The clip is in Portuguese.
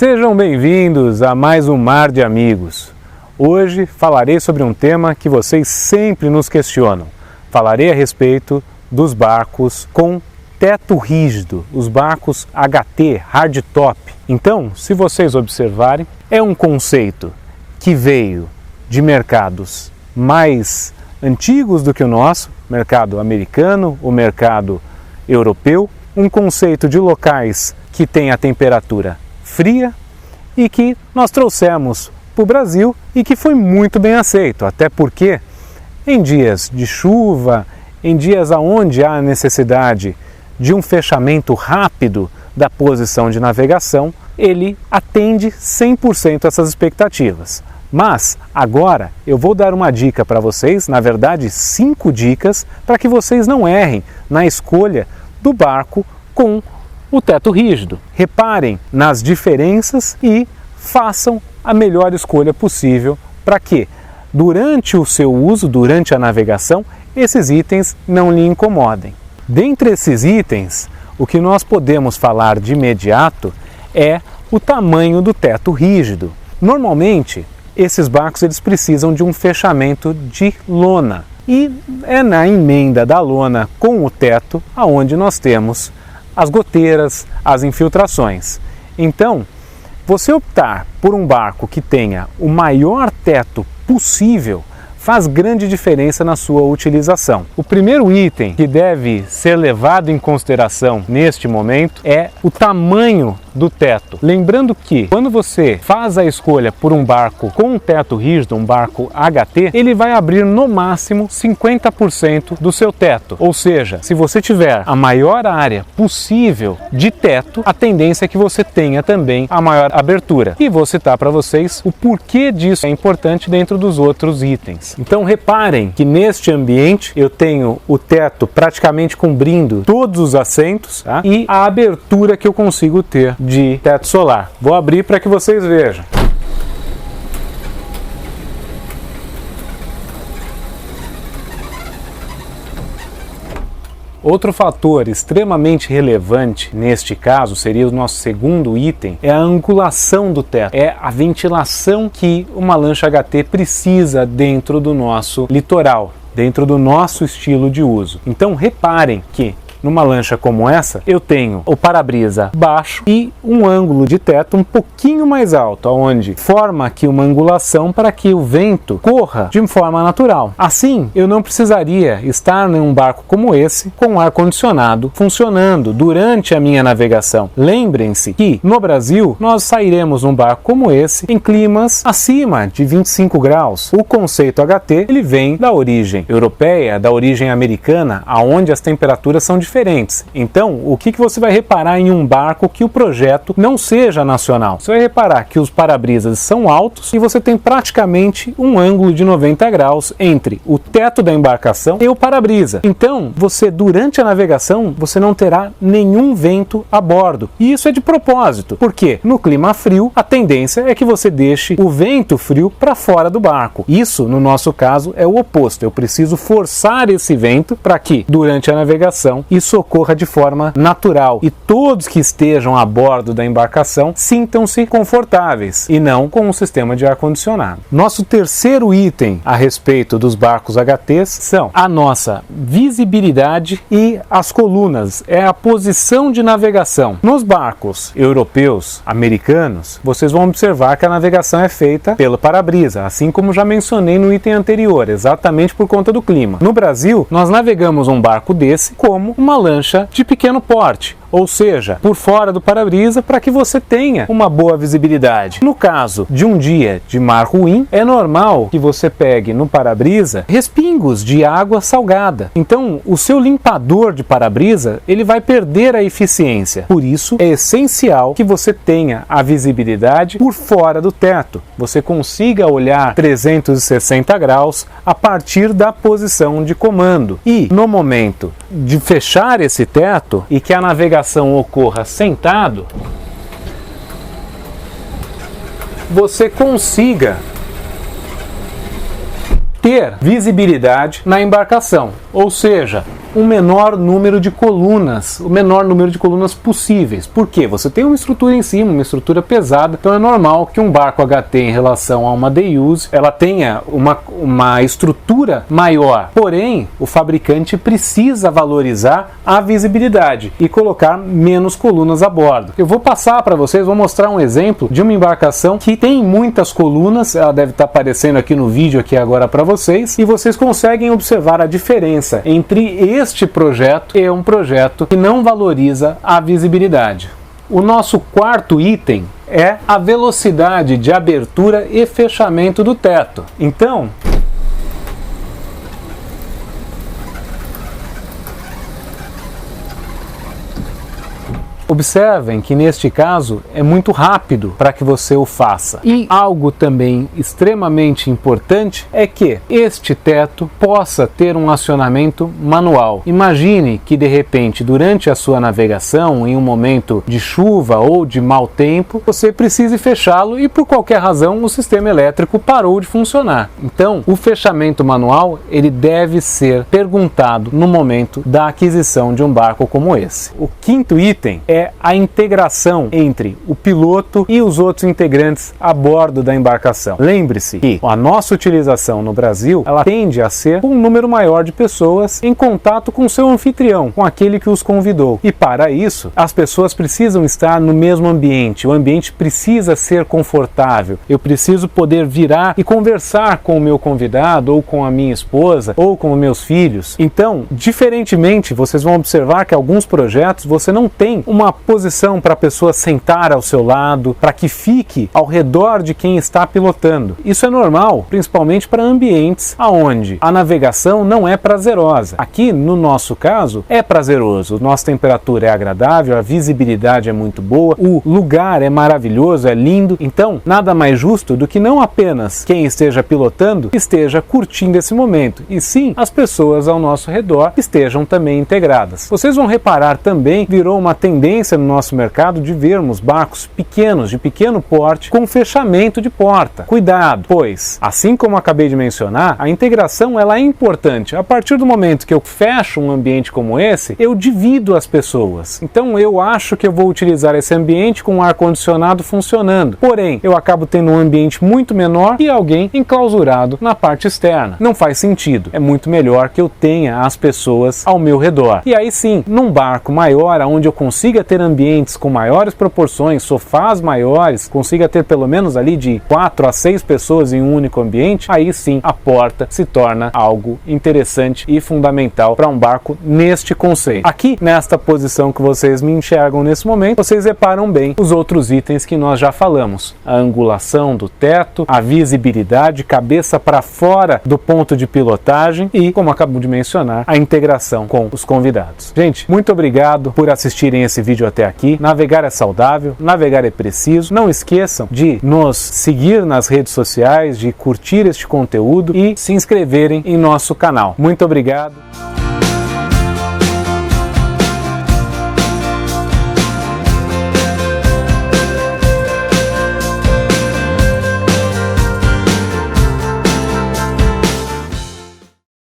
Sejam bem-vindos a mais um Mar de Amigos. Hoje falarei sobre um tema que vocês sempre nos questionam. Falarei a respeito dos barcos com teto rígido, os barcos HT, hardtop. Então, se vocês observarem, é um conceito que veio de mercados mais antigos do que o nosso, mercado americano, o mercado europeu, um conceito de locais que tem a temperatura fria e que nós trouxemos para o Brasil e que foi muito bem aceito, até porque em dias de chuva, em dias onde há necessidade de um fechamento rápido da posição de navegação, ele atende 100% essas expectativas. Mas agora eu vou dar uma dica para vocês, na verdade 5 dicas, para que vocês não errem na escolha do barco com o teto rígido. Reparem nas diferenças e façam a melhor escolha possível para que, durante o seu uso, durante a navegação, esses itens não lhe incomodem. Dentre esses itens, o que nós podemos falar de imediato é o tamanho do teto rígido. Normalmente, esses barcos eles precisam de um fechamento de lona e é na emenda da lona com o teto aonde nós temos as goteiras, as infiltrações. Então, você optar por um barco que tenha o maior teto possível faz grande diferença na sua utilização. O primeiro item que deve ser levado em consideração neste momento é o tamanho do teto. Lembrando que quando você faz a escolha por um barco com um teto rígido, um barco HT, ele vai abrir no máximo 50% do seu teto. Ou seja, se você tiver a maior área possível de teto, a tendência é que você tenha também a maior abertura. E vou citar para vocês o porquê disso é importante dentro dos outros itens. Então reparem que neste ambiente eu tenho o teto praticamente cobrindo todos os assentos, tá? E a abertura que eu consigo ter de teto solar. Vou abrir para que vocês vejam. Outro fator extremamente relevante neste caso, seria o nosso segundo item, é a angulação do teto, é a ventilação que uma lancha HT precisa dentro do nosso litoral, dentro do nosso estilo de uso. Então reparem que numa lancha como essa, eu tenho o para-brisa baixo e um ângulo de teto um pouquinho mais alto, onde forma aqui uma angulação para que o vento corra de forma natural. Assim, eu não precisaria estar em um barco como esse com ar-condicionado funcionando durante a minha navegação. Lembrem-se que no Brasil nós sairemos num barco como esse em climas acima de 25 graus. O conceito HT ele vem da origem europeia, da origem americana, aonde as temperaturas são diferentes. Então, o que você vai reparar em um barco que o projeto não seja nacional? Você vai reparar que os para-brisas são altos e você tem praticamente um ângulo de 90 graus entre o teto da embarcação e o para-brisa. Então, você durante a navegação, você não terá nenhum vento a bordo. E isso é de propósito, porque no clima frio, a tendência é que você deixe o vento frio para fora do barco. Isso, no nosso caso, é o oposto. Eu preciso forçar esse vento para que, durante a navegação, isso ocorra de forma natural e todos que estejam a bordo da embarcação sintam-se confortáveis e não com um sistema de ar-condicionado. Nosso terceiro item a respeito dos barcos HTs são a nossa visibilidade e as colunas, é a posição de navegação. Nos barcos europeus, americanos, vocês vão observar que a navegação é feita pelo para-brisa, assim como já mencionei no item anterior, exatamente por conta do clima. No Brasil, nós navegamos um barco desse como uma lancha de pequeno porte, ou seja, por fora do para-brisa para que você tenha uma boa visibilidade. No caso de um dia de mar ruim, é normal que você pegue no para-brisa respingos de água salgada. Então, o seu limpador de para-brisa, ele vai perder a eficiência. Por isso, é essencial que você tenha a visibilidade por fora do teto. Você consiga olhar 360 graus a partir da posição de comando. E, no momento de fechar esse teto e que a navegação ocorra sentado, você consiga ter visibilidade na embarcação, ou seja, um menor número de colunas, o menor número de colunas possíveis. Por quê? Você tem uma estrutura em cima, uma estrutura pesada, então é normal que um barco HT em relação a uma day use, ela tenha uma estrutura maior. Porém, o fabricante precisa valorizar a visibilidade e colocar menos colunas a bordo. Eu vou passar para vocês, vou mostrar um exemplo de uma embarcação que tem muitas colunas, ela deve estar aparecendo aqui no vídeo aqui agora para vocês, e vocês conseguem observar a diferença entre este projeto e um projeto que não valoriza a visibilidade. O nosso quarto item é a velocidade de abertura e fechamento do teto. Então, observem que neste caso é muito rápido para que você o faça. E algo também extremamente importante é que este teto possa ter um acionamento manual. Imagine que de repente durante a sua navegação, em um momento de chuva ou de mau tempo, você precise fechá-lo e por qualquer razão o sistema elétrico parou de funcionar. Então, o fechamento manual ele deve ser perguntado no momento da aquisição de um barco como esse. O quinto item é a integração entre o piloto e os outros integrantes a bordo da embarcação. Lembre-se que a nossa utilização no Brasil, ela tende a ser um número maior de pessoas em contato com seu anfitrião, com aquele que os convidou. E para isso, as pessoas precisam estar no mesmo ambiente, o ambiente precisa ser confortável, eu preciso poder virar e conversar com o meu convidado, ou com a minha esposa, ou com os meus filhos. Então, diferentemente, vocês vão observar que alguns projetos você não tem uma posição para a pessoa sentar ao seu lado, para que fique ao redor de quem está pilotando. Isso é normal, principalmente para ambientes onde a navegação não é prazerosa. Aqui, no nosso caso, é prazeroso. Nossa temperatura é agradável, a visibilidade é muito boa, o lugar é maravilhoso, é lindo. Então, nada mais justo do que não apenas quem esteja pilotando esteja curtindo esse momento, e sim as pessoas ao nosso redor estejam também integradas. Vocês vão reparar também, virou uma tendência no nosso mercado de vermos barcos pequenos, de pequeno porte, com fechamento de porta. Cuidado, pois, assim como acabei de mencionar, a integração ela é importante. A partir do momento que eu fecho um ambiente como esse, eu divido as pessoas. Então eu acho que eu vou utilizar esse ambiente com o ar-condicionado funcionando. Porém, eu acabo tendo um ambiente muito menor e alguém enclausurado na parte externa. Não faz sentido. É muito melhor que eu tenha as pessoas ao meu redor. E aí sim, num barco maior, onde eu consiga ter ambientes com maiores proporções, sofás maiores, consiga ter pelo menos ali de 4 a 6 pessoas em um único ambiente, aí sim a porta se torna algo interessante e fundamental para um barco neste conceito. Aqui, nesta posição que vocês me enxergam nesse momento, vocês reparam bem os outros itens que nós já falamos. A angulação do teto, a visibilidade, cabeça para fora do ponto de pilotagem e, como acabo de mencionar, a integração com os convidados. Gente, muito obrigado por assistirem esse vídeo até aqui. Navegar é saudável, navegar é preciso. Não esqueçam de nos seguir nas redes sociais, de curtir este conteúdo e se inscreverem em nosso canal. Muito obrigado.